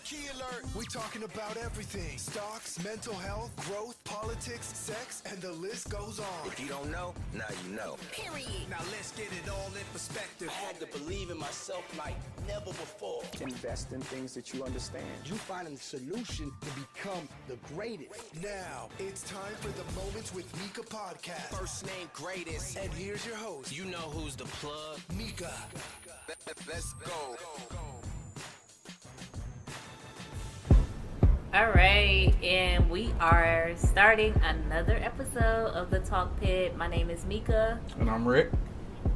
Key alert! We talking about everything. Stocks, mental health, growth, politics, sex, and the list goes on. If you don't know, now you know. Period. Now let's get it all in perspective. I had to believe in myself like never before. Invest in things that you understand. You find a solution to become the greatest. Now, it's time for the Moments with Mika podcast. First name greatest. And here's your host, You know who's the plug. Mika. Let's go. All right, and we are starting another episode of the Talk Pit. My name is Mika. And I'm Rick.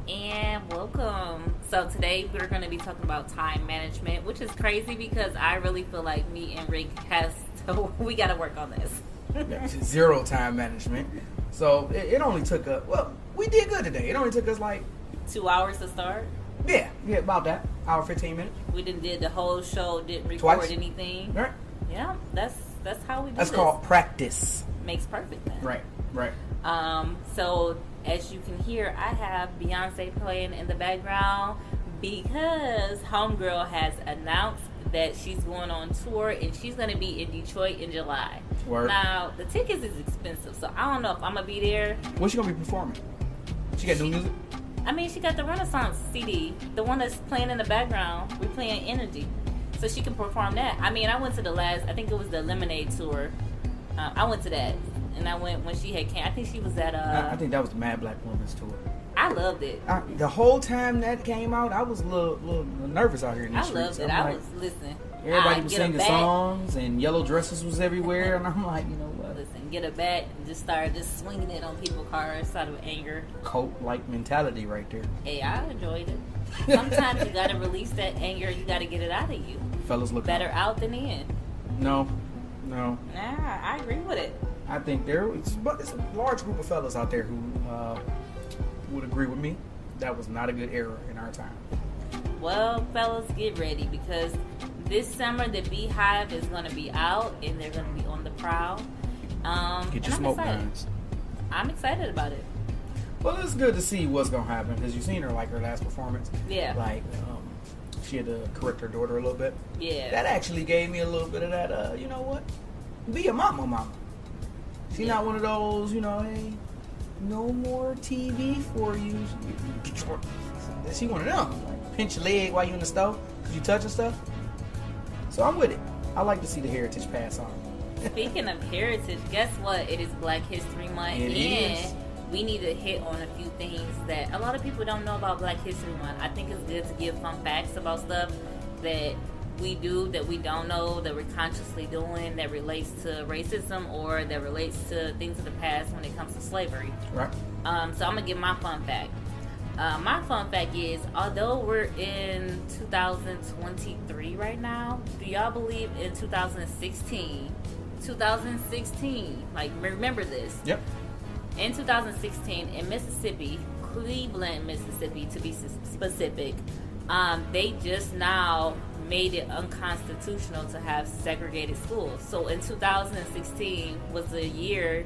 And welcome. So today we're going to be talking about time management, which is crazy because I really feel like me and Rick we got to work on this. Zero time management. So it only took we did good today. It only took us like 2 hours to start. Yeah, about that. Hour 15 minutes. We did the whole show, didn't record Twice. Anything. Right. Yeah, that's how we do That's this. called practice. Makes perfect then. Right. So as you can hear, I have Beyonce playing in the background because Homegirl has announced that she's going on tour and she's going to be in Detroit in July. Word. Now, the tickets is expensive, so I don't know if I'm going to be there. What's she gonna be performing? She got new music? I mean, she got the Renaissance CD, the one that's playing in the background. We're playing Energy. So she can perform that. I mean, I went to I think it was the Lemonade tour. I went to that. And I went when she had came. I think she was at I think that was the Mad Black Woman's tour. I loved it. The whole time that came out, I was a little nervous out here in the I streets. loved it. I was listening. Everybody was singing songs and yellow dresses was everywhere. And I'm like, you know what? Listen, get a bat and just start swinging it on people's cars out of anger. Cult-like mentality right there. Hey, I enjoyed it. Sometimes you gotta release that anger. You gotta get it out of you. Fellas look Better out than in. No. Nah, I agree with it. I think it's a large group of fellas out there who would agree with me. That was not a good era in our time. Well, fellas, get ready because this summer the Beehive is going to be out and they're going to be on the prowl. Get your smoke guns. I'm excited about it. Well, it's good to see what's going to happen because you've seen her her last performance. Yeah. She had to correct her daughter a little bit. Yeah. That actually gave me a little bit of that, you know what? Be a mama. She's not one of those, hey, no more TV for you. She one of them. Like, pinch your leg while you in the stove because you touching stuff. So I'm with it. I like to see the heritage pass on. Speaking of heritage, guess what? It is Black History Month. It is. We need to hit on a few things that a lot of people don't know about Black History Month. I think it's good to give fun facts about stuff that we do, that we don't know, that we're consciously doing, that relates to racism or that relates to things of the past when it comes to slavery. Right. So I'm going to give my fun fact. My fun fact is, although we're in 2023 right now, do y'all believe in 2016? 2016, like remember this. Yep. In 2016, in Mississippi, Cleveland, Mississippi, to be specific, they just now made it unconstitutional to have segregated schools. So in 2016 was the year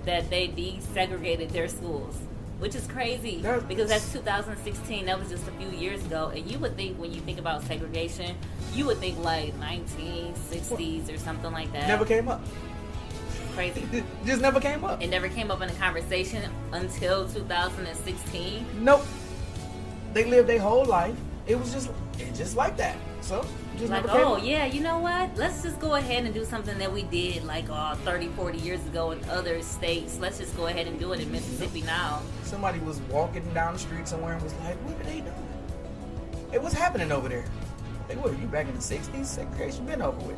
that they desegregated their schools, which is crazy because that's 2016. That was just a few years ago. And you would think when you think about segregation, you would think like 1960s or something like that. Never came up. Crazy. It just never came up. It never came up in a conversation until 2016. Nope. They lived their whole life. It was just like that. So, just like, never came up. Yeah, you know what? Let's just go ahead and do something that we did like 30, 40 years ago in other states. Let's just go ahead and do it in Mississippi now. Somebody was walking down the street somewhere and was like, what are they doing? Hey, what's happening over there? Like, what, are you back in the 60s? Segregation been over with.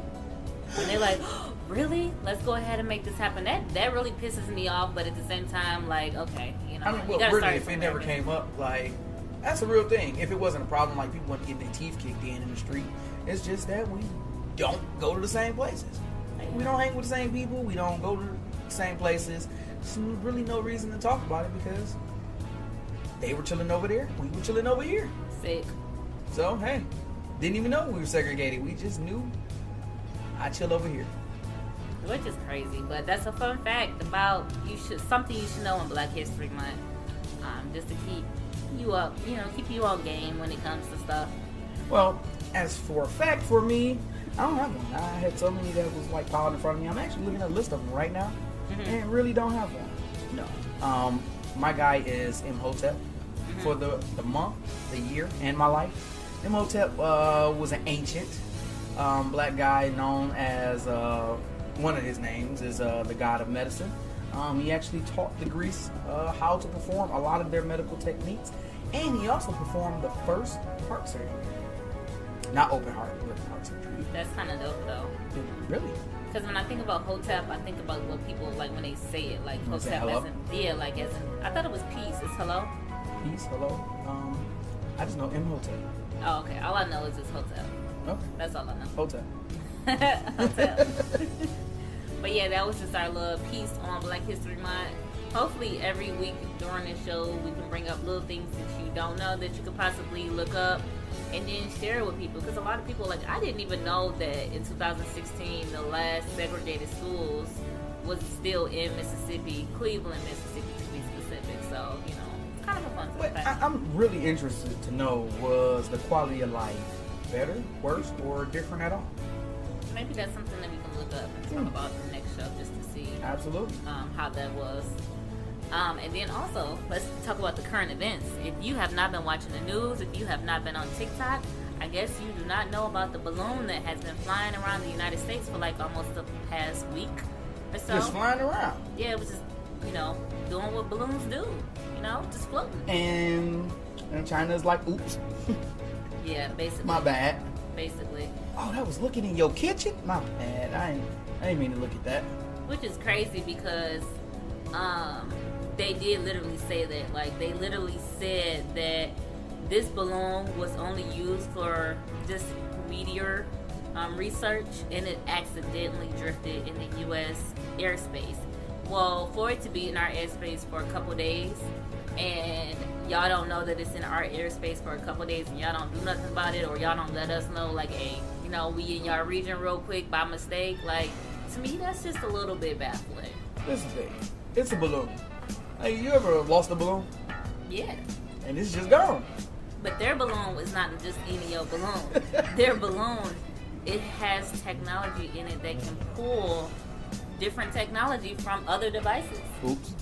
And they're like, oh, really? Let's go ahead and make this happen. That really pisses me off, but at the same time, like, okay, I mean, you well, gotta really, start if it never came up, like, that's a real thing. If it wasn't a problem, like, people want to get their teeth kicked in the street, it's just that we don't go to the same places. We don't hang with the same people. We don't go to the same places. There's really no reason to talk about it because they were chilling over there. We were chilling over here. Sick. So, hey, didn't even know we were segregated. We just knew I chill over here. Which is crazy, but that's a fun fact about something you should know in Black History Month. Just to keep you up, keep you on game when it comes to stuff. Well, as for a fact for me, I don't have one. I had so many that was like piled in front of me. I'm actually looking at a list of them right now, and really don't have one. No. My guy is Imhotep for the month, the year, and my life. Imhotep was an ancient black guy known as one of his names is the god of medicine. He actually taught the Greeks how to perform a lot of their medical techniques, and he also performed the first heart surgery. Not open heart, but heart surgery. That's kind of dope, though. Really? Because when I think about Hotep, I think about what people like when they say it, like You say Hotep hello? as in, yeah, like as in, I thought it was peace. It's hello? Peace, hello. I just know Imhotep. Oh, okay. All I know is it's Hotep. Okay. That's all I know. Hotep. Hotep. But yeah, that was just our little piece on Black History Month. Hopefully every week during the show we can bring up little things that you don't know that you could possibly look up and then share it with people, because a lot of people, like, I didn't even know that in 2016 the last segregated schools was still in Mississippi, Cleveland, Mississippi to be specific. So, you know, it's kind of a fun But fact. I'm really interested to know, was the quality of life better, worse, or different at all? Maybe that's something that we can look up and talk about in the next show just to see Absolutely. how that was. And then also, let's talk about the current events. If you have not been watching the news, if you have not been on TikTok, I guess you do not know about the balloon that has been flying around the United States for like almost the past week or so. Just flying around. Yeah, it was just, you know, doing what balloons do, you know, just floating. And China's like, oops, Yeah, basically. my bad. Basically. Oh, that was looking in your kitchen? My bad. I ain't mean to look at that. Which is crazy because they did literally say that. Like, they literally said that this balloon was only used for just meteor research, and it accidentally drifted in the U.S. airspace. Well, for it to be in our airspace for a couple days, and y'all don't know that it's in our airspace for a couple days, and y'all don't do nothing about it, or y'all don't let us know, like, hey, you know, we in y'all region real quick by mistake. Like, to me, that's just a little bit baffling. This is the thing. It's a balloon. Hey, you ever lost a balloon? Yeah. And it's just gone. But their balloon is not just any old balloon. Their balloon, it has technology in it that can pull different technology from other devices. Oops.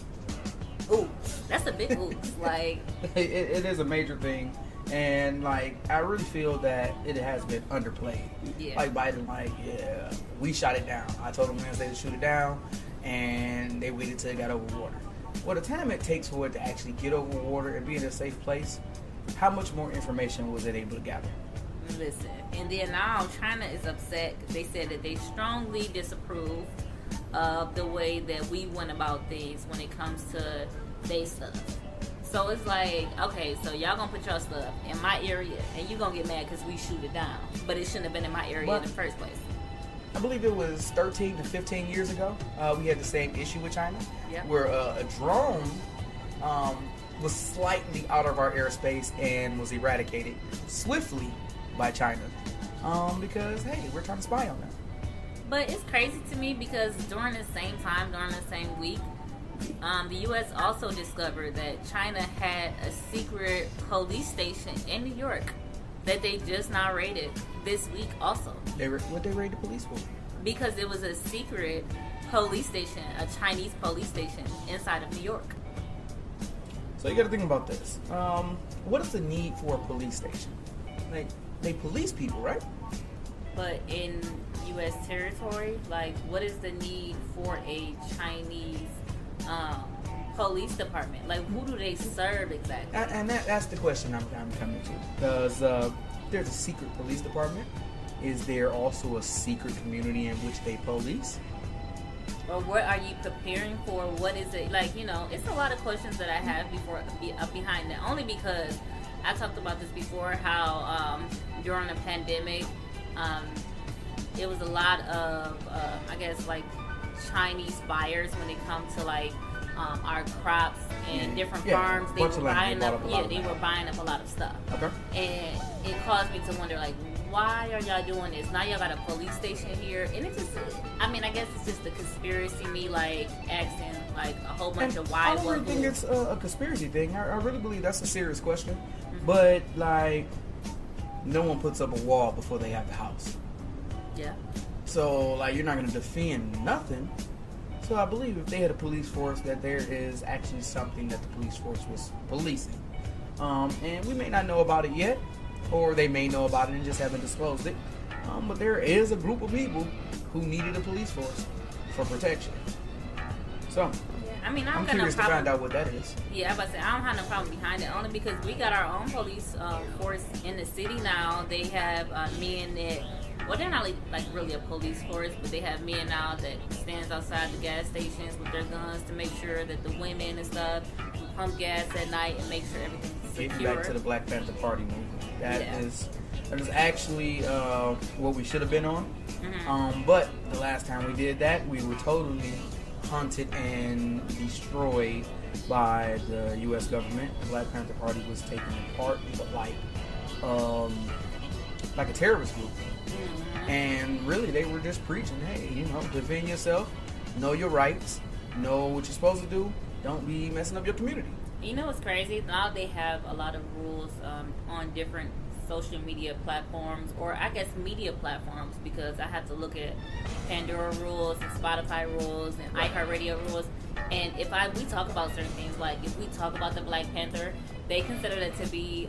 Oops. That's a big oops. Like, It is a major thing. And, like, I really feel that it has been underplayed. Yeah. Like, Biden, like, yeah, we shot it down. I told them Wednesday to shoot it down, and they waited till it got over water. Well, the time it takes for it to actually get over water and be in a safe place, how much more information was it able to gather? listen. And then now China is upset. They said that they strongly disapprove of the way that we went about things when it comes to their stuff. So it's like, okay, so y'all gonna put your stuff in my area, and you gonna get mad because we shoot it down, but it shouldn't have been in my area in the first place. I believe it was 13 to 15 years ago. We had the same issue with China, where a drone was slightly out of our airspace and was eradicated swiftly by China because, hey, we're trying to spy on them. But it's crazy to me because during the same time, during the same week, the U.S. also discovered that China had a secret police station in New York that they just now raided this week also. What they raid the police for? Because it was a secret police station, a Chinese police station inside of New York. So you got to think about this. What is the need for a police station? Like, they police people, right? But in U.S. territory, like, what is the need for a Chinese police department? Like, who do they serve exactly? And that's the question I'm coming to. Because there's a secret police department. Is there also a secret community in which they police? Or what are you preparing for? What is it? Like, you know, it's a lot of questions that I have behind that. Only because I talked about this before, how during the pandemic, it was a lot of, I guess, like, Chinese buyers when it comes to, like, our crops and different farms. They were buying up. Yeah, they were buying up a lot of stuff. Okay. And it caused me to wonder, like, why are y'all doing this? Now y'all got a police station here, and it just, I mean, I guess it's just the conspiracy me, like, asking, like, a whole bunch of why. I don't really think it's a conspiracy thing. I really believe that's a serious question. Mm-hmm. But, like, no one puts up a wall before they have the house. Yeah. So, like, you're not going to defend nothing. So I believe if they had a police force, that there is actually something that the police force was policing. And we may not know about it yet, or they may know about it and just haven't disclosed it. But there is a group of people who needed a police force for protection. So, I mean, I'm got curious no to problem. find out what that is. Yeah, I was about to say, I don't have no problem behind it, only because we got our own police force in the city now. They have men that, well, they're not like really a police force, but they have men now that stands outside the gas stations with their guns to make sure that the women and stuff pump gas at night and make sure everything's secure. Getting back to the Black Panther Party movement. That Yeah. is actually what we should have been on. Mm-hmm. But the last time we did that, we were totally hunted and destroyed by the U.S. government. The Black Panther Party was taken apart, but like a terrorist group. Mm-hmm. And really, they were just preaching, hey, defend yourself, know your rights, know what you're supposed to do, don't be messing up your community. You know what's crazy? Now they have a lot of rules on different social media platforms, or I guess media platforms, because I have to look at Pandora rules and Spotify rules and iHeartRadio rules. And we talk about certain things, like if we talk about the Black Panther, they consider that to be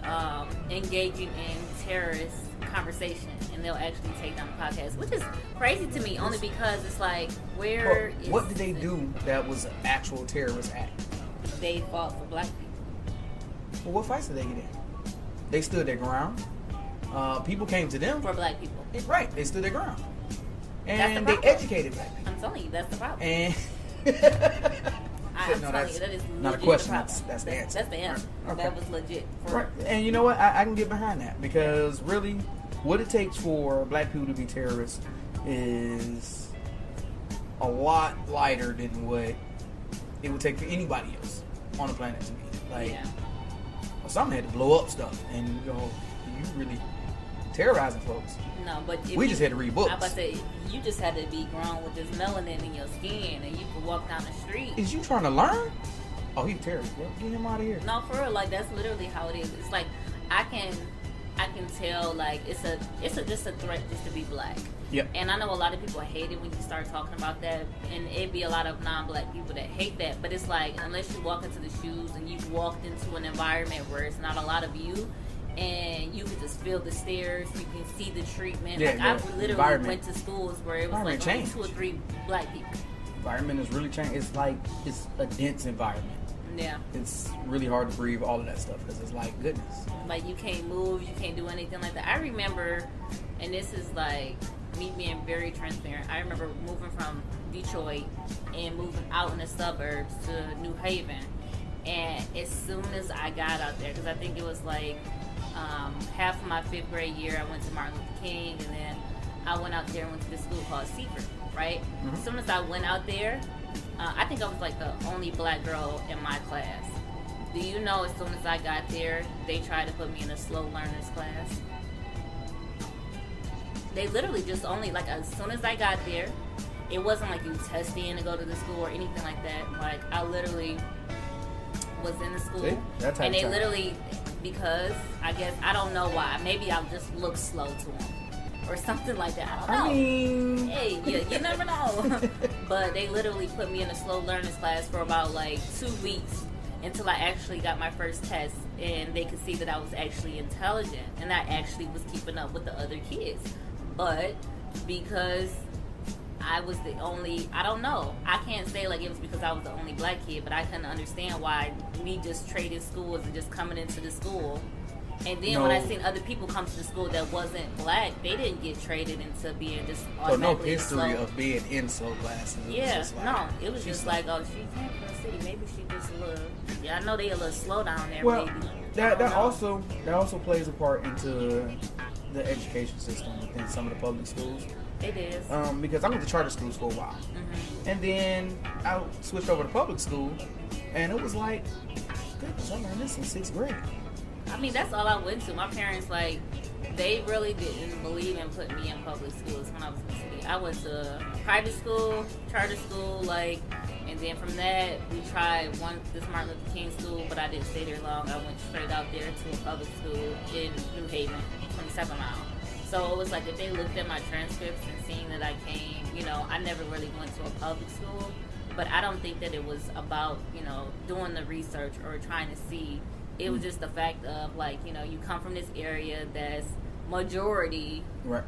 engaging in terrorist conversation, and they'll actually take down the podcast, which is crazy to me, only because it's like, what did they do that was an actual terrorist act? They fought for black people. Well, what fights did they get in? They stood their ground. People came to them. For black people. Right, they stood their ground. And the they problem. educated black people. I'm telling you, that's the problem. And I'm telling you, that is not a legit question. the problem. That's the answer. That's the answer. Right. Okay. That was legit. Right. And you know what? I can get behind that, because really, what it takes for black people to be terrorists is a lot lighter than what it would take for anybody else on the planet to be. Like, something had to blow up stuff, and you really terrorizing folks. No, but We just had to read books. I about to say, you just had to be grown with this melanin in your skin, and you could walk down the street. Is you trying to learn? Oh, he's a terrorist. Well, get him out of here. No, for real, like that's literally how it is. It's like I can tell, like it's just a threat just to be black. Yep. And I know a lot of people hate it when you start talking about that, and it'd be a lot of non-black people that hate that. But it's like, unless you walk into the shoes and you've walked into an environment where it's not a lot of you, and you can just feel the stares, you can see the treatment. Yeah, like I literally went to schools where it was like only 2 or 3 black people. Environment has really changed. It's like it's a dense environment. Yeah. It's really hard to breathe all of that stuff, because it's like, goodness. Like you can't move, you can't do anything like that. I remember, and this is like me being very transparent, I remember moving from Detroit and moving out in the suburbs to New Haven. And as soon as I got out there, because I think it was like half of my 5th grade year, I went to Martin Luther King, and then I went out there and went to this school called Seaford, right? Mm-hmm. As soon as I went out there, I think I was like the only black girl in my class. Do you know, as soon as I got there, they tried to put me in a slow learners class. They literally just only, like, as soon as I got there, it wasn't like you test in to go to the school or anything like that. Like, I literally was in the school. See? That's how And you they try. literally, because, I guess, I don't know why. Maybe I just look slow to them. Or something like that. I don't know. I mean, Hey, you never know. But they literally put me in a slow learners class for about like 2 weeks until I actually got my first test, and they could see that I was actually intelligent and I actually was keeping up with the other kids. But because I was the only, I don't know, I can't say like it was because I was the only black kid, but I couldn't understand why me just trading schools and just coming into the school. And then when I seen other people come to the school that wasn't black, they didn't get traded into being just so no automatically history slow. of being in slow classes. It was Yeah, just like, no, it was she's just slow. like, oh, she came from the city. Maybe she just a little. Yeah, I know they a little slow down there. Well, maybe. that also plays a part into the education system within some of the public schools. It is. Because I went to charter schools for a while, and then I switched over to public school, and it was like, goodness, I learned this in 6th grade. I mean, that's all I went to. My parents, like, they really didn't believe in putting me in public schools when I was in the city. I went to private school, charter school, like, and then from that, we tried this Martin Luther King school, but I didn't stay there long. I went straight out there to a public school in New Haven, 27 Mile. So it was like if they looked at my transcripts and seeing that I came, I never really went to a public school, but I don't think that it was about, doing the research or trying to see. It was just the fact of like, you come from this area that's majority, right.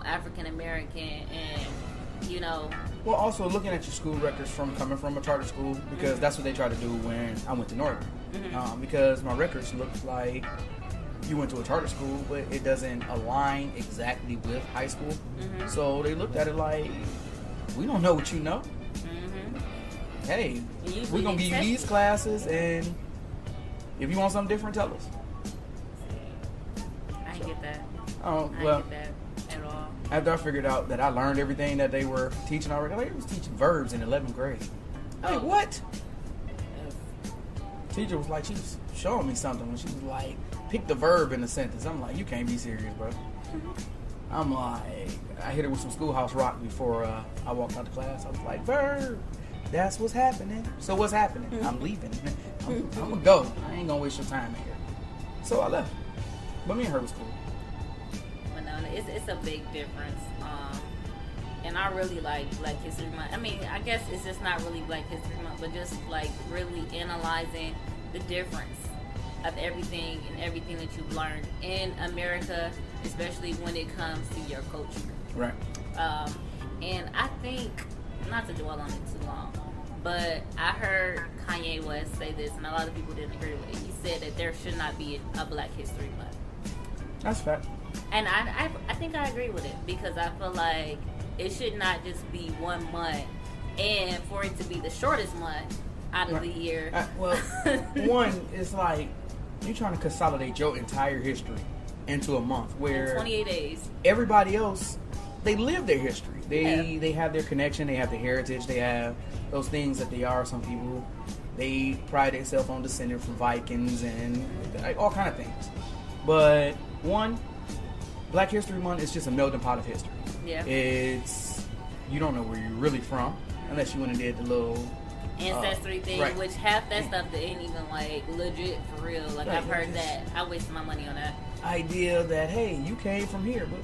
African American, and Well, also looking at your school records from coming from a charter school, because that's what they tried to do when I went to Northern. Because my records looked like you went to a charter school, but it doesn't align exactly with high school. So they looked at it like, we don't know what you know. Hey, we're going to give you these classes, and if you want something different, tell us. I didn't get that. Oh, I well. didn't get that at all. After I figured out that I learned everything that they were teaching already, like, they was teaching verbs in 11th grade. Like, what? Teacher was like, she was showing me something when she was like, pick the verb in the sentence. I'm like, you can't be serious, bro. I'm like, I hit her with some Schoolhouse Rock before I walked out the class. I was like, verb, that's what's happening. So what's happening? I'm leaving. I'm gonna go. I ain't gonna waste your time here. So I left. But me and her was cool. But no, it's a big difference. And I really like Black History Month. I mean, I guess it's just not really Black History Month, but just like really analyzing the difference of everything that you've learned in America, especially when it comes to your culture. Right. And I think, not to dwell on it too long, but I heard Kanye West say this, and a lot of people didn't agree with it. He said that there should not be a Black History Month. That's fact. And I think I agree with it, because I feel like it should not just be 1 month, and for it to be the shortest month out of the year. Well, one, it's like you're trying to consolidate your entire history into a month where 28 days. Everybody else, they live their history. They have their connection, they have their heritage, they have those things that they are. Some people, they pride themselves on descending from Vikings and like, all kind of things. But one, Black History Month is just a melting pot of history. Yeah. It's, you don't know where you're really from unless you went and did the little ancestry thing, right. Which half that stuff that ain't even like legit for real. Like right, I've heard that. I wasted my money on that. Idea that, hey, you came from here, but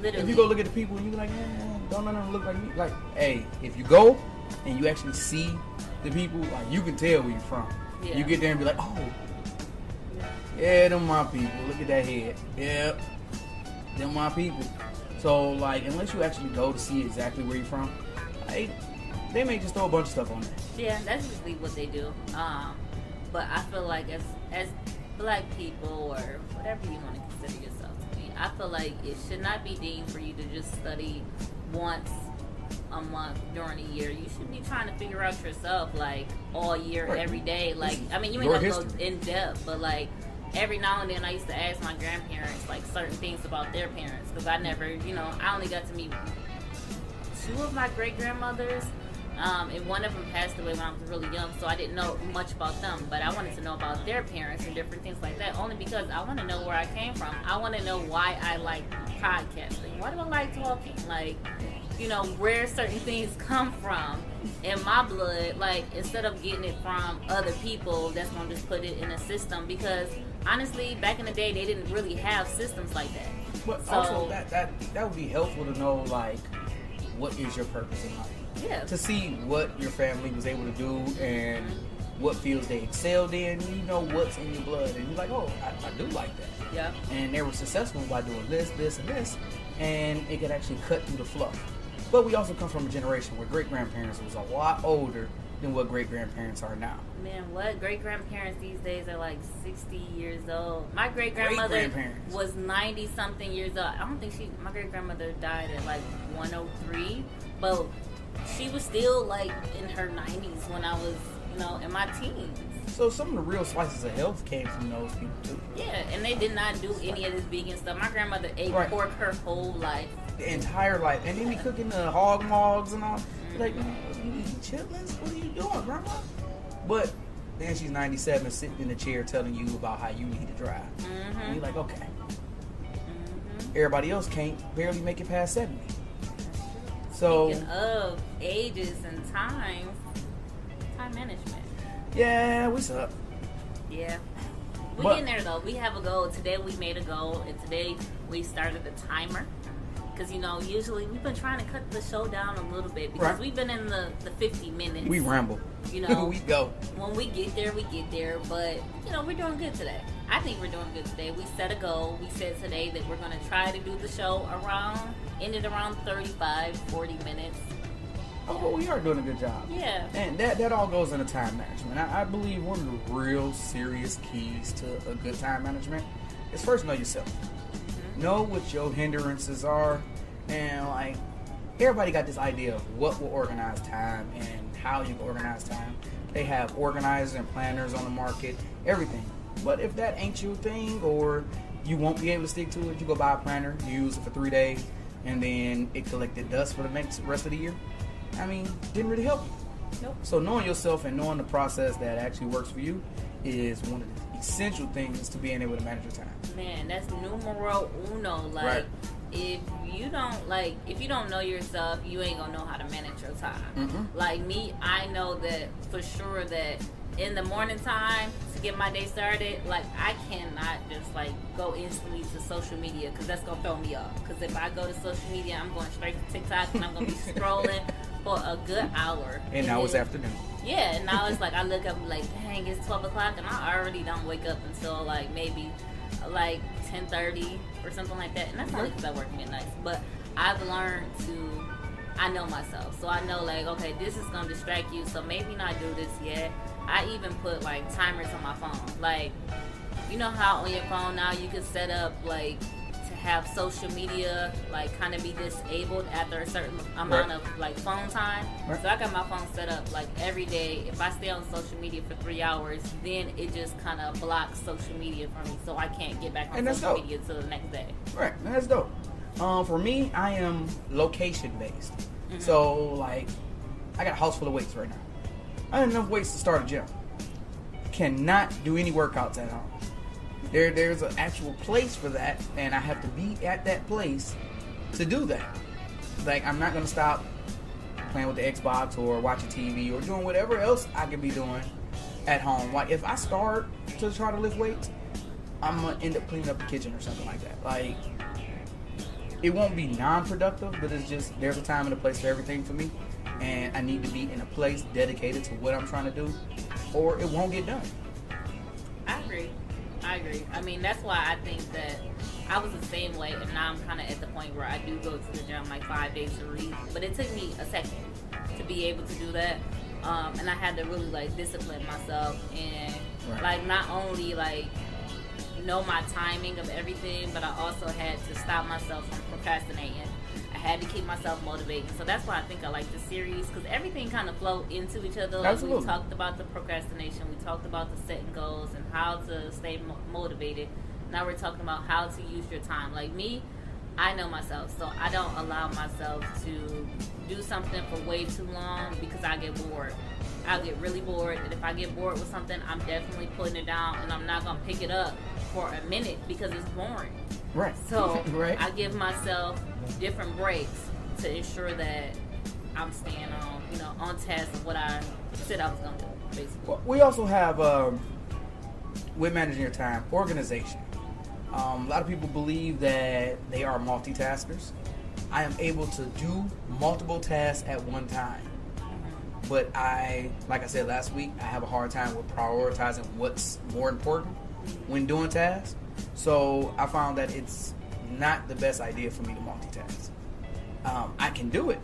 Literally. if you go look at the people and you be like, don't none of them look like me. Like, hey, if you go and you actually see the people, like you can tell where you're from. Yeah. You get there and be like, oh, yeah, them my people. Look at that head. Yep, them my people. So like, unless you actually go to see exactly where you're from, like, they may just throw a bunch of stuff on there. Yeah, that's usually what they do. But I feel like as Black people, or whatever you want to consider yourself to be, I feel like it should not be deemed for you to just study once a month during a year. You should be trying to figure out yourself like all year, right. Every day. Like, I mean, you ain't gonna go in depth, but like every now and then I used to ask my grandparents like certain things about their parents, because I never, I only got to meet 2 of my great grandmothers. And one of them passed away when I was really young, so I didn't know much about them. But I wanted to know about their parents and different things like that, only because I want to know where I came from. I want to know why I like podcasting. Why do I like talking? Like, where certain things come from in my blood. Like, instead of getting it from other people that's going to just put it in a system. Because, honestly, back in the day, they didn't really have systems like that. But also, that would be helpful to know, like, what is your purpose in life? Yeah. To see what your family was able to do and what fields they excelled in, what's in your blood, and you're like, oh, I do like that. Yeah. And they were successful by doing this, this, and this, and it could actually cut through the fluff. But we also come from a generation where great-grandparents was a lot older than what great-grandparents are now. Man, what? Great-grandparents these days are like 60 years old. My great-grandmother was 90-something years old. I don't think my great-grandmother died at like 103, but she was still like in her 90s when I was, in my teens. So some of the real slices of health came from those people too. Yeah, and they did not do any of this vegan stuff. My grandmother ate pork her whole life. The entire life. And then be cooking the hog mogs and all. Like, you eating chitlins? What are you doing, Grandma? But then she's 97 sitting in a chair telling you about how you need to drive. Mm-hmm. And you're like, okay. Mm-hmm. Everybody else can't barely make it past 70. So, speaking of ages and time management. Yeah, we suck. Yeah. We're getting there though. We have a goal. Today we made a goal, and today we started a timer. Because, you know, usually we've been trying to cut the show down a little bit because we've been in the 50 minutes. We ramble. You know, we go. When we get there, we get there. But, you know, we're doing good today. I think we're doing good today. We set a goal. We said today that we're going to try to do the show ended around 35, 40 minutes. Oh, well, we are doing a good job. Yeah. And that all goes into time management. I believe one of the real serious keys to a good time management is first know yourself. Know what your hindrances are, and like everybody got this idea of what will organize time and how you can organize time. They have organizers and planners on the market, everything. But if that ain't your thing, or you won't be able to stick to it, you go buy a planner, you use it for 3 days, and then it collected dust for the rest of the year. I mean, didn't really help you. Nope. So knowing yourself and knowing the process that actually works for you is one of the essential things to being able to manage your time. Man, that's numero uno. Like, Right. if you don't know yourself, you ain't gonna know how to manage your time. Mm-hmm. Like me, I know that for sure that in the morning time to get my day started, like I cannot just like go instantly to social media because that's gonna throw me off. Because if I go to social media, I'm going straight to TikTok and I'm gonna be scrolling for a good hour. And now it's afternoon. Yeah, and now it's like I look up like, dang, it's 12 o'clock and I already don't wake up until like maybe like 10:30 or something like that. And that's only because I work midnights. But I've learned I know myself. So I know like, okay, this is going to distract you. So maybe not do this yet. I even put like timers on my phone. Like, you know how on your phone now you can set up like to have social media like kind of be disabled after a certain amount of like phone time. Right. So I got my phone set up like every day. If I stay on social media for 3 hours, then it just kind of blocks social media for me, so I can't get back on social media till the next day. Right, and that's dope. For me, I am location based. Mm-hmm. So like, I got a house full of weights right now. I have enough weights to start a gym. Cannot do any workouts at home. There's an actual place for that, and I have to be at that place to do that. Like, I'm not going to stop playing with the Xbox or watching TV or doing whatever else I could be doing at home. Like, if I start to try to lift weights, I'm going to end up cleaning up the kitchen or something like that. Like, it won't be non-productive, but it's just, there's a time and a place for everything for me, and I need to be in a place dedicated to what I'm trying to do, or it won't get done. I agree. I mean, that's why I think that I was the same way, and now I'm kind of at the point where I do go to the gym like 5 days a week. But it took me a second to be able to do that, and I had to really like discipline myself and like not only like know my timing of everything, but I also had to stop myself from procrastinating. I had to keep myself motivated. So that's why I think I like this series, because everything kind of flowed into each other. Like Absolutely. we talked about the procrastination, we talked about the setting goals and how to stay motivated. Now we're talking about how to use your time. Like me, I know myself, so I don't allow myself to do something for way too long because I get bored. I'll get really bored, and if I get bored with something, I'm definitely putting it down, and I'm not going to pick it up for a minute because it's boring. Right. So right. I give myself different breaks to ensure that I'm staying on task of what I said I was going to do, basically. Well, we also have, with managing your time, organization. A lot of people believe that they are multitaskers. I am able to do multiple tasks at one time. But like I said last week, I have a hard time with prioritizing what's more important when doing tasks. So I found that it's not the best idea for me to multitask. I can do it,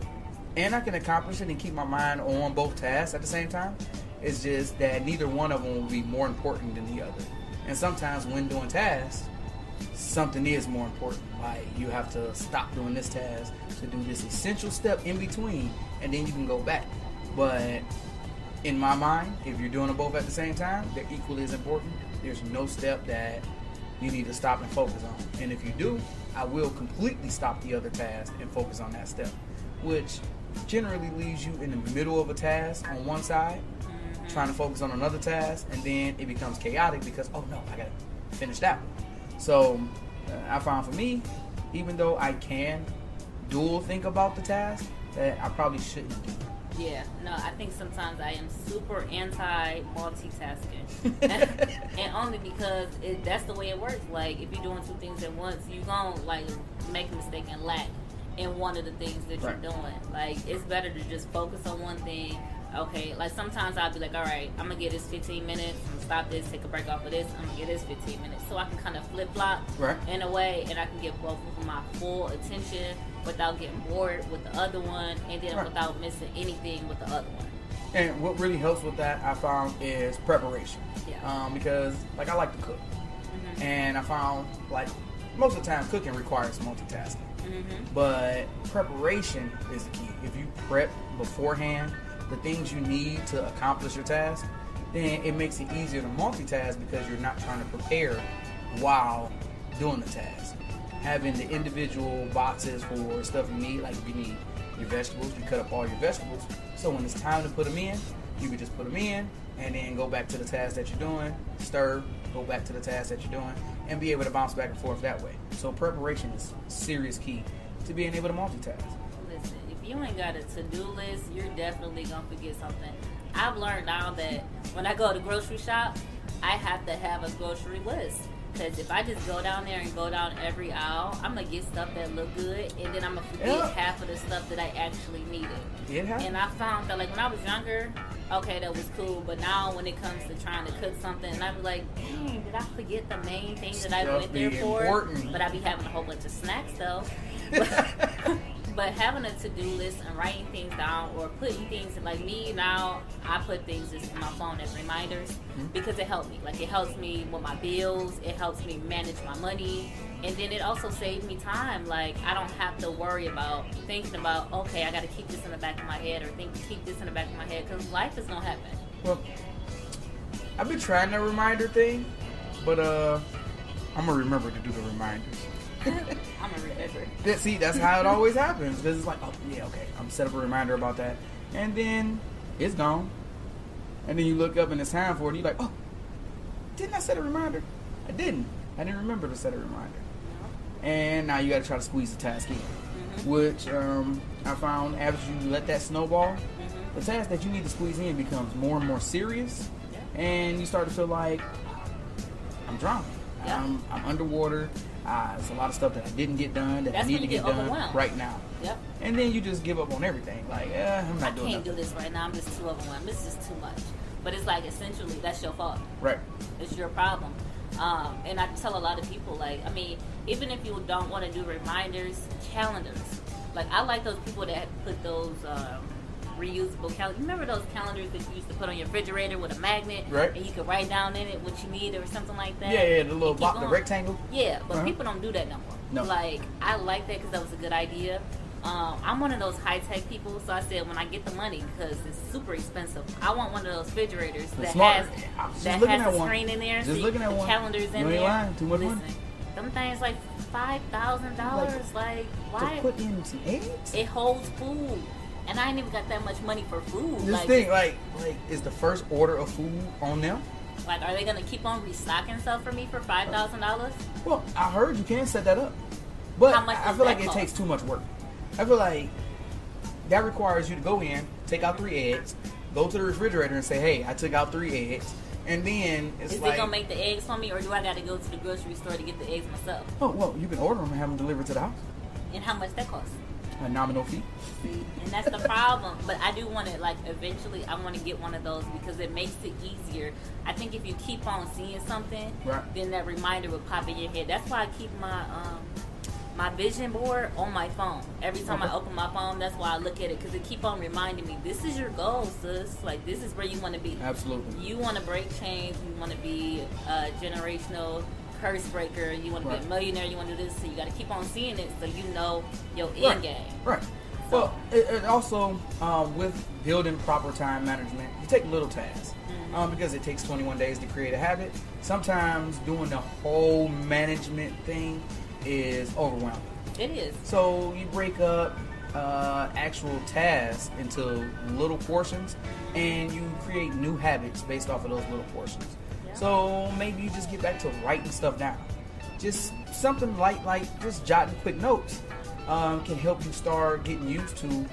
and I can accomplish it and keep my mind on both tasks at the same time. It's just that neither one of them will be more important than the other. And sometimes when doing tasks, something is more important. Like, you have to stop doing this task to do this essential step in between, and then you can go back. But in my mind, if you're doing them both at the same time, they're equally as important. There's no step that you need to stop and focus on. And if you do, I will completely stop the other task and focus on that step, which generally leaves you in the middle of a task on one side, trying to focus on another task, and then it becomes chaotic because, oh no, I gotta finish that one. So I found for me, even though I can dual think about the task, that I probably shouldn't do. Yeah, no, I think sometimes I am super anti-multitasking. And only because that's the way it works. Like, if you're doing two things at once, you're going to, like, make a mistake and lack in one of the things that you're doing. Like, it's better to just focus on one thing. Okay, like, sometimes I'll be like, all right, I'm going to get this 15 minutes. I'm going to stop this, take a break off of this. I'm going to get this 15 minutes. So I can kind of flip-flop in a way, and I can get both of my full attention without getting bored with the other one, and then without missing anything with the other one. And what really helps with that, I found, is preparation. Yeah. Because, like, I like to cook. And I found, like, most of the time cooking requires multitasking. But preparation is the key. If you prep beforehand the things you need to accomplish your task, then it makes it easier to multitask because you're not trying to prepare while doing the task. Having the individual boxes for stuff you need, like if you need your vegetables, you cut up all your vegetables. So when it's time to put them in, you can just put them in and then go back to the task that you're doing, stir, go back to the task that you're doing, and be able to bounce back and forth that way. So preparation is serious key to being able to multitask. Listen, if you ain't got a to-do list, you're definitely going to forget something. I've learned now that when I go to grocery shop, I have to have a grocery list. Because if I just go down there and go down every aisle, I'm going to get stuff that look good, and then I'm going to forget half of the stuff that I actually needed. And I found that, like, when I was younger, okay, that was cool, but now when it comes to trying to cook something, and I be like, dang, did I forget the main thing that I went there for? Important. But I be having a whole bunch of snacks, though. But having a to-do list and writing things down or putting things in, like me now, I put things just in my phone as reminders because it helps me. Like, it helps me with my bills, it helps me manage my money, and then it also saves me time. Like, I don't have to worry about thinking about, okay, I got to keep this in the back of my head or keep this in the back of my head, because life is going to happen. Well, I've been trying the reminder thing, but I'm going to remember to do the reminders. I'm gonna remember. See, that's how it always happens. Because it's like, oh, yeah, okay, I'm set up a reminder about that. And then it's gone. And then you look up and it's time for it. And you're like, oh, didn't I set a reminder? I didn't. I didn't remember to set a reminder. And now you got to try to squeeze the task in. Which I found after you let that snowball, the task that you need to squeeze in becomes more and more serious. And you start to feel like, I'm drowning. I'm underwater. There's a lot of stuff that I didn't get done that I need to get done right now. And then you just give up on everything. Like, I'm not doing it. I can't do this right now. I'm just too overwhelmed. This is too much. But it's like, essentially, that's your fault. Right. It's your problem. And I tell a lot of people, like, I mean, even if you don't want to do reminders, calendars. Like, I like those people that put those reusable calendars. You remember those calendars that you used to put on your refrigerator with a magnet? Right. And you could write down in it what you need or something like that? Yeah, the little block, the rectangle. Yeah, but people don't do that no more. No. Like, I like that because that was a good idea. I'm one of those high-tech people, so I said when I get the money, because it's super expensive, I want one of those refrigerators that has a screen in there, so the calendar's in there. Lying. Too much money. Them things like $5,000. Like, why? To put in some eggs? It holds food. And I ain't even got that much money for food. This thing, like, is the first order of food on them? Like, are they going to keep on restocking stuff for me for $5,000? Well, I heard you can set that up. But how much I feel like it takes too much work. I feel like that requires you to go in, take out 3 eggs, go to the refrigerator and say, hey, I took out 3 eggs. And then it's Is like... Is it going to make the eggs for me, or do I got to go to the grocery store to get the eggs myself? Oh, well, you can order them and have them delivered to the house. And how much that costs? A nominal fee. And that's the problem. But I do want to, like, eventually I want to get one of those because it makes it easier. I think if you keep on seeing something, then that reminder will pop in your head. That's why I keep my my vision board on my phone. Every time I open my phone, that's why I look at it, because it keep on reminding me, this is your goal, sis. Like, this is where you want to be. Absolutely. You want to break chains. You want to be a generational curse breaker. You want to be a millionaire. You want to do this. So you got to keep on seeing it so you know your end game. Right. So, well, it also, with building proper time management, you take little tasks. Because it takes 21 days to create a habit. Sometimes doing the whole management thing is overwhelming. It is. So you break up actual tasks into little portions, and you create new habits based off of those little portions. Yeah. So maybe you just get back to writing stuff down. Just something like just jotting quick notes can help you start getting used to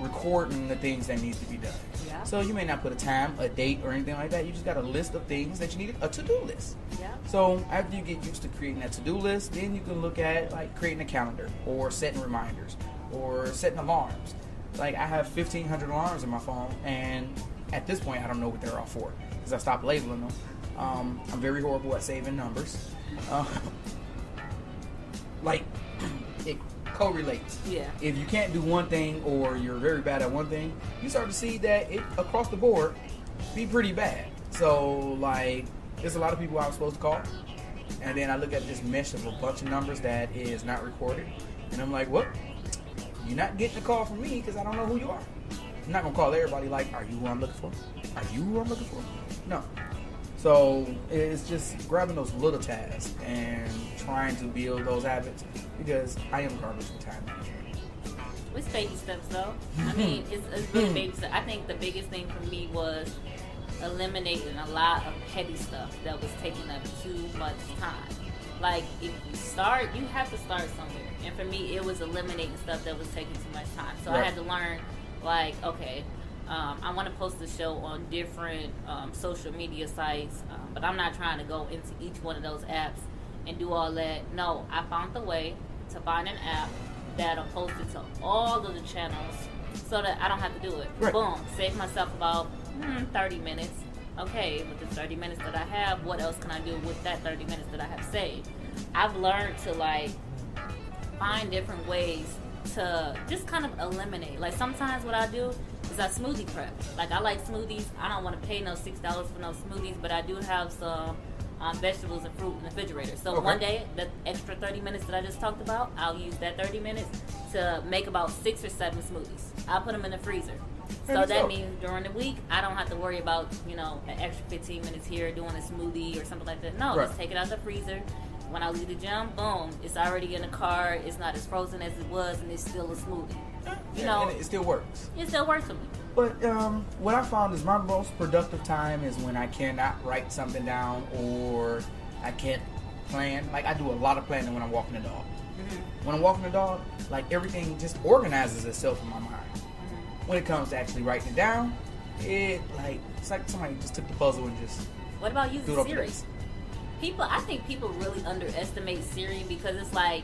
recording the things that needs to be done. Yeah. So you may not put a time, a date, or anything like that. You just got a list of things that you need, a to-do list. Yeah. So after you get used to creating that to-do list, then you can look at like creating a calendar or setting reminders or setting alarms. Like I have 1,500 alarms in my phone, and at this point I don't know what they're all for because I stopped labeling them. I'm very horrible at saving numbers. Like it correlates. Yeah. If you can't do one thing or you're very bad at one thing, you start to see that it across the board be pretty bad. So like there's a lot of people I was supposed to call, and then I look at this mesh of a bunch of numbers that is not recorded, and I'm like, what? You're not getting a call from me because I don't know who you are. I'm not gonna call everybody like, are you who I'm looking for? Are you who I'm looking for? No. So it's just grabbing those little tasks and trying to build those habits because I am garbage with time management. It's baby steps though. I mean, it's really baby steps. I think the biggest thing for me was eliminating a lot of petty stuff that was taking up too much time. Like if you start, you have to start somewhere. And for me, it was eliminating stuff that was taking too much time. So I had to learn, like, okay, I want to post the show on different social media sites, but I'm not trying to go into each one of those apps and do all that. No, I found the way to find an app that'll post it to all of the channels so that I don't have to do it. Right. Boom, save myself about 30 minutes. Okay, with the 30 minutes that I have, what else can I do with that 30 minutes that I have saved? I've learned to like find different ways to just kind of eliminate. Like sometimes what I do is I smoothie prep. Like I like smoothies. I don't want to pay no $6 for no smoothies, but I do have some vegetables and fruit in the refrigerator. So one day, the extra 30 minutes that I just talked about, I'll use that 30 minutes to make about 6 or 7 smoothies. I'll put them in the freezer. So that means during the week, I don't have to worry about, an extra 15 minutes here doing a smoothie or something like that. No, just take it out the freezer. When I leave the gym, boom, it's already in the car. It's not as frozen as it was, and it's still a smoothie. And it still works. It still works for me. But what I found is my most productive time is when I cannot write something down or I can't plan. Like I do a lot of planning when I'm walking the dog. Mm-hmm. When I'm walking the dog, like everything just organizes itself in my mind. Mm-hmm. When it comes to actually writing it down, it's like somebody just took the puzzle and just. What about using Siri? I think people really underestimate Siri because it's like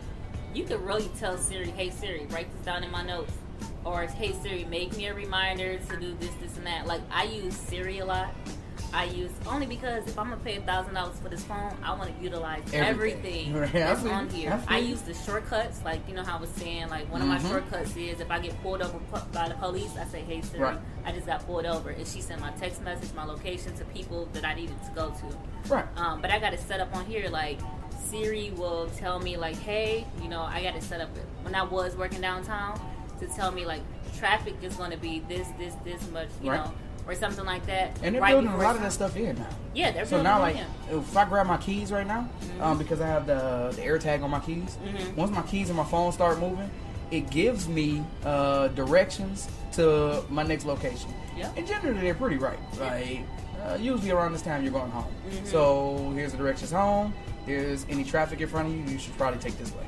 you could really tell Siri, "Hey Siri, write this down in my notes," or "Hey Siri, make me a reminder to do this, this, and that." Like I use Siri a lot. I use only because if I'm gonna pay $1,000 for this phone, I want to utilize everything that's on here. I use the shortcuts, like how I was saying. Like one of my shortcuts is if I get pulled over by the police, I say, "Hey Siri, I just got pulled over," and she sent my text message, my location to people that I needed to go to. Right. But I got it set up on here. Like Siri will tell me, like, "Hey, I got it set up when I was working downtown to tell me like traffic is going to be this much, know." Or something like that. And they're building a lot of that stuff in now. Yeah, they're so building now, it in. if I grab my keys right now, because I have the AirTag on my keys, once my keys and my phone start moving, it gives me directions to my next location. Yeah. And generally, they're pretty right. Like, usually around this time, you're going home. So here's the directions home. Here's any traffic in front of you. You should probably take this way.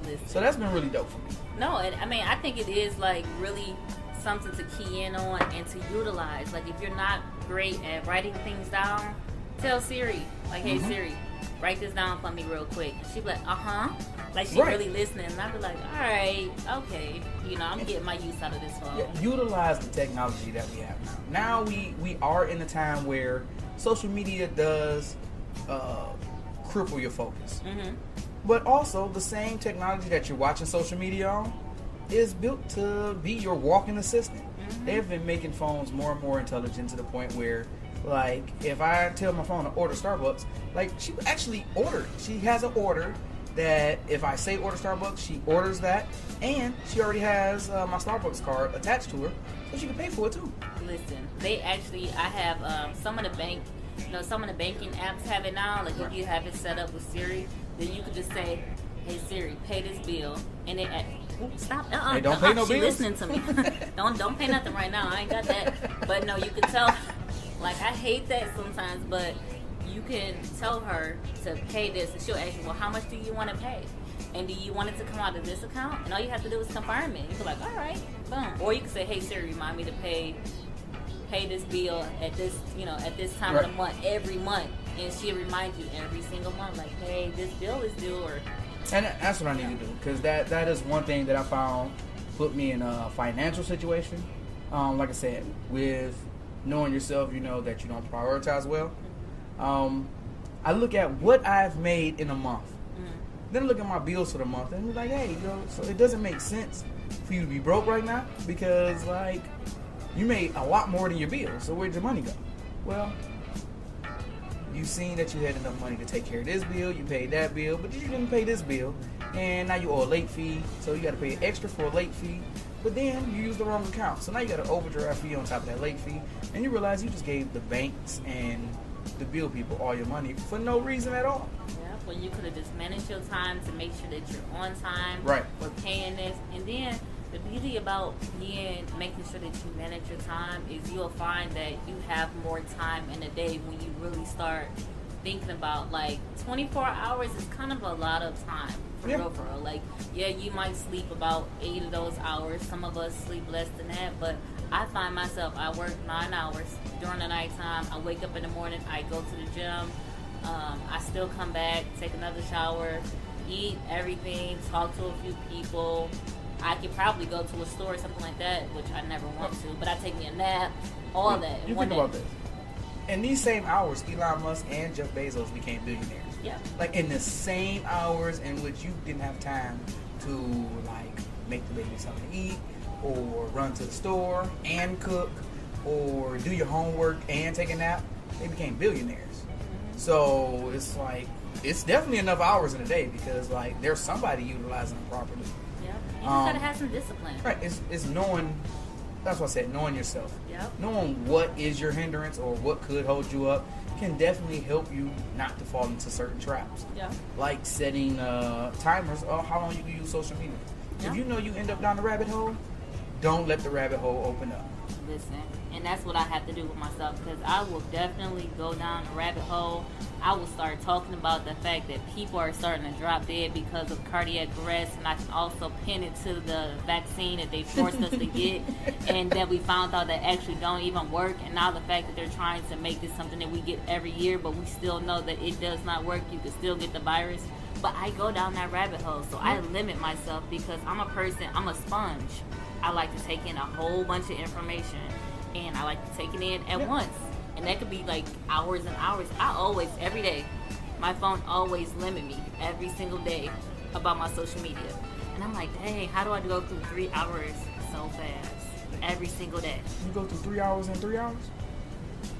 Listen. So that's been really dope for me. No, I think it is like really something to key in on and to utilize. Like if you're not great at writing things down, tell Siri, like, "Hey Siri, write this down for me real quick." And she'd be like, like she's really listening, and I'd be like, all right, okay, I'm getting my use out of this phone. Yeah, utilize the technology that we have now. Now we are in a time where social media does cripple your focus, but also the same technology that you're watching social media on is built to be your walking assistant. They've been making phones more and more intelligent to the point where, like, if I tell my phone to order Starbucks, like, she actually ordered. She has an order that if I say order Starbucks, she orders that, and she already has my Starbucks card attached to her, so she can pay for it too. Listen, I have some of the banking apps have it now. Like if you have it set up with Siri, then you could just say, "Hey Siri, pay this bill," and it. Stop! Hey, don't pay no she bills. Listening to me. don't pay nothing right now. I ain't got that. But no, you can tell. Like I hate that sometimes, but you can tell her to pay this, and she'll ask you, "Well, how much do you want to pay?" And do you want it to come out of this account? And all you have to do is confirm it. You can be like, all right, boom. Or you can say, hey Siri, remind me to pay this bill at this, at this time of the month, every month. And she'll remind you every single month, like, hey, this bill is due. And that's what I need to do, because that is one thing that I found put me in a financial situation. Like I said, with knowing yourself, you know that you don't prioritize well. I look at what I've made in a month. Then I look at my bills for the month and be like, hey, so it doesn't make sense for you to be broke right now, because like you made a lot more than your bills. So where'd your money go? Well, you seen that you had enough money to take care of this bill, you paid that bill, but you didn't pay this bill, and now you owe a late fee, so you got to pay extra for a late fee, but then you used the wrong account, so now you got an overdraft fee on top of that late fee, and you realize you just gave the banks and the bill people all your money for no reason at all. Yeah, well, you could have just managed your time to make sure that you're on time. Right. For paying this, and then the beauty about making sure that you manage your time is you'll find that you have more time in a day when you really start thinking about, like, 24 hours is kind of a lot of time for real. Like, yeah, you might sleep about 8 of those hours. Some of us sleep less than that, but I find myself, I work 9 hours during the nighttime. I wake up in the morning, I go to the gym, I still come back, take another shower, eat everything, talk to a few people. I could probably go to a store or something like that, which I never want to, but I take me a nap, all that. You think about this. In these same hours, Elon Musk and Jeff Bezos became billionaires. Yeah. Like, in the same hours in which you didn't have time to, like, make the baby something to eat, or run to the store and cook, or do your homework and take a nap, they became billionaires. So it's like, it's definitely enough hours in a day, because like there's somebody utilizing them properly. Yeah, you just gotta have some discipline. Right, it's knowing, that's what I said, knowing yourself. Yep. Knowing what is your hindrance or what could hold you up can definitely help you not to fall into certain traps. Yeah. Like setting timers of how long you can use social media. Yeah. If you know you end up down the rabbit hole, don't let the rabbit hole open up. Listen, and that's what I have to do with myself, because I will definitely go down a rabbit hole. I will start talking about the fact that people are starting to drop dead because of cardiac arrest, and I can also pin it to the vaccine that they forced us to get, and that we found out that actually don't even work. And now the fact that they're trying to make this something that we get every year, but we still know that it does not work. You can still get the virus. But I go down that rabbit hole, so I limit myself, because I'm a sponge. I like to take in a whole bunch of information, and I like to take it in at once. And that could be like hours and hours. I always, every day, my phone always limit me every single day about my social media. And I'm like, dang, how do I go through 3 hours so fast every single day? You go through 3 hours in 3 hours?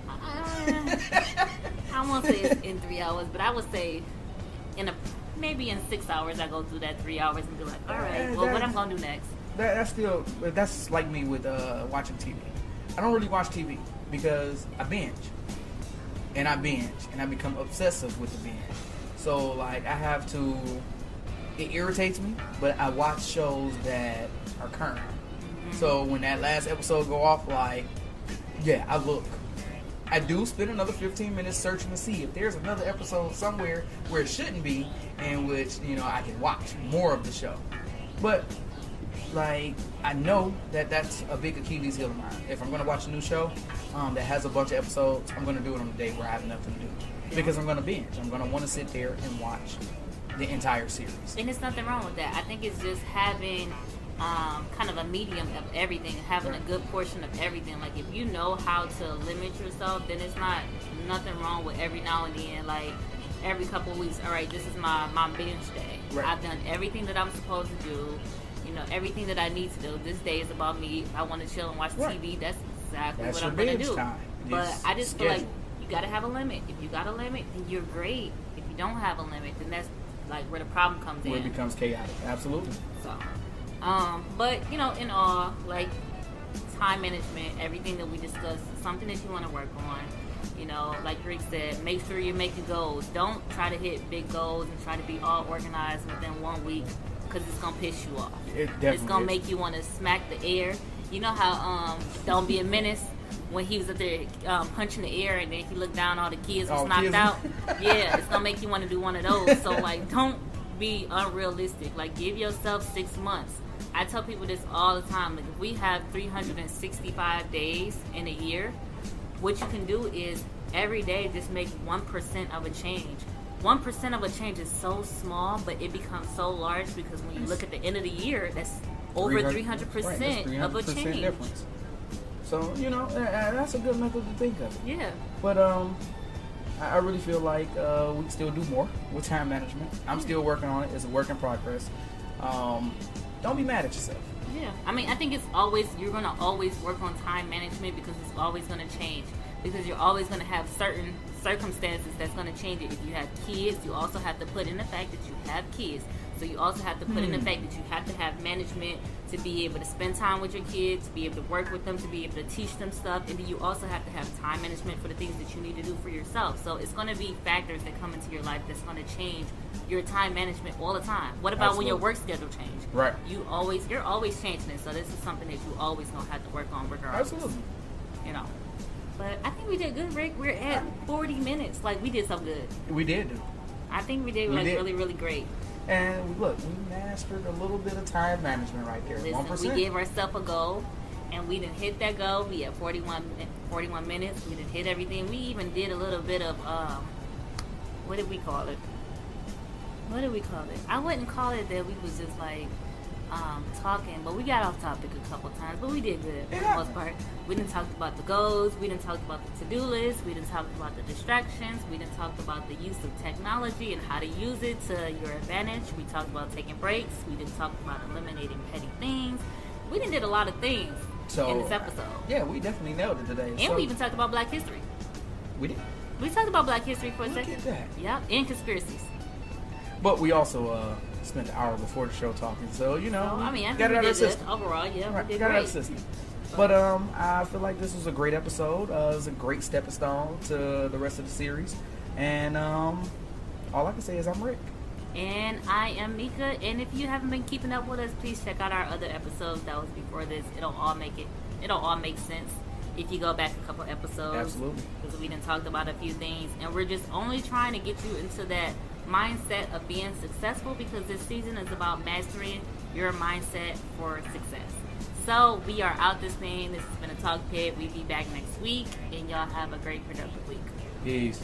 I won't say it's in 3 hours, but I would say maybe in 6 hours I go through that 3 hours and be like, all right, well, what I'm gonna do next? That's like me with watching TV. I don't really watch TV because I binge, and I become obsessive with the binge. So like I have to. It irritates me, but I watch shows that are current. Mm-hmm. So when that last episode go off, like, yeah, I look. I do spend another 15 minutes searching to see if there's another episode somewhere where it shouldn't be, in which I can watch more of the show. But like, I know that that's a big Achilles heel of mine. If I'm going to watch a new show that has a bunch of episodes, I'm going to do it on a day where I have nothing to do. Because I'm going to binge. I'm going to want to sit there and watch the entire series. And there's nothing wrong with that. I think it's just having kind of a medium of everything, having a good portion of everything. Like, if you know how to limit yourself, then it's nothing wrong with every now and then, like, every couple of weeks, all right, this is my binge day. Right. I've done everything that I'm supposed to do. Everything that I need to do. This day is about me. If I want to chill and watch TV, that's exactly what I'm going to do. Time. But I just feel like you got to have a limit. If you got a limit, then you're great. If you don't have a limit, then that's like where the problem comes in. Where it becomes chaotic. Absolutely. So, but in all, like, time management, everything that we discussed, is something that you want to work on. Like Rick said, make sure you're making goals. Don't try to hit big goals and try to be all organized within 1 week, because it's going to piss you off. It's going to make you want to smack the air. You know how Don't Be a Menace, when he was up there punching the air, and then he looked down, all the kids was knocked out? Yeah, it's going to make you want to do one of those. So, like, don't be unrealistic. Like, give yourself 6 months. I tell people this all the time. Like, if we have 365 days in a year, what you can do is every day just make 1% of a change. 1% of a change is so small, but it becomes so large because when you look at the end of the year, that's over 300% of a change. Difference. So, you know, that's a good method to think of. Yeah. But I really feel like we can still do more with time management. I'm still working on it. It's a work in progress. Don't be mad at yourself. Yeah. I mean, I think it's always, you're going to always work on time management because it's always going to change. Because you're always going to have certain circumstances that's going to change it. If you have kids, you also have to put in the fact that you have kids. So you also have to put in the fact that you have to have management to be able to spend time with your kids, to be able to work with them, to be able to teach them stuff. And then you also have to have time management for the things that you need to do for yourself. So it's going to be factors that come into your life that's going to change your time management all the time. What about when your work schedule changes? Right. You're always changing it. So this is something that you always going to have to work on regardless. Absolutely. You know. But I think we did good, Rick. We're at 40 minutes. Like, we did so good. We did. I think we did really, really great. And look, we mastered a little bit of time management right there. Listen, 1%. we gave ourselves a goal, and we didn't hit that goal. We had 41 minutes. We didn't hit everything. We even did a little bit of, what did we call it? I wouldn't call it that we was just like talking, but we got off topic a couple times, but we did good for the most part. We didn't talk about the goals, we didn't talk about the to-do list, we didn't talk about the distractions, we didn't talk about the use of technology and how to use it to your advantage. We talked about taking breaks, we didn't talk about eliminating petty things. We done did a lot of things in this episode. Yeah, we definitely nailed it today. And we even talked about Black history. We did. We talked about Black history for a second. Look at that. Yep, and conspiracies. But we also spent an hour before the show talking, so you know. So, I mean, I got think it we out did of good overall. Yeah, right, we did got great. it out of the system. But I feel like this was a great episode. It was a great stepping stone to the rest of the series. And all I can say is I'm Rick. And I am Mika. And if you haven't been keeping up with us, please check out our other episodes that was before this. It'll all make sense if you go back a couple episodes. Absolutely. Because we done talked about a few things, and we're just only trying to get you into that mindset of being successful, because this season is about mastering your mindset for success. So we are out this thing. This has been a Talk Pit. We'll be back next week, and y'all have a great productive week. Peace.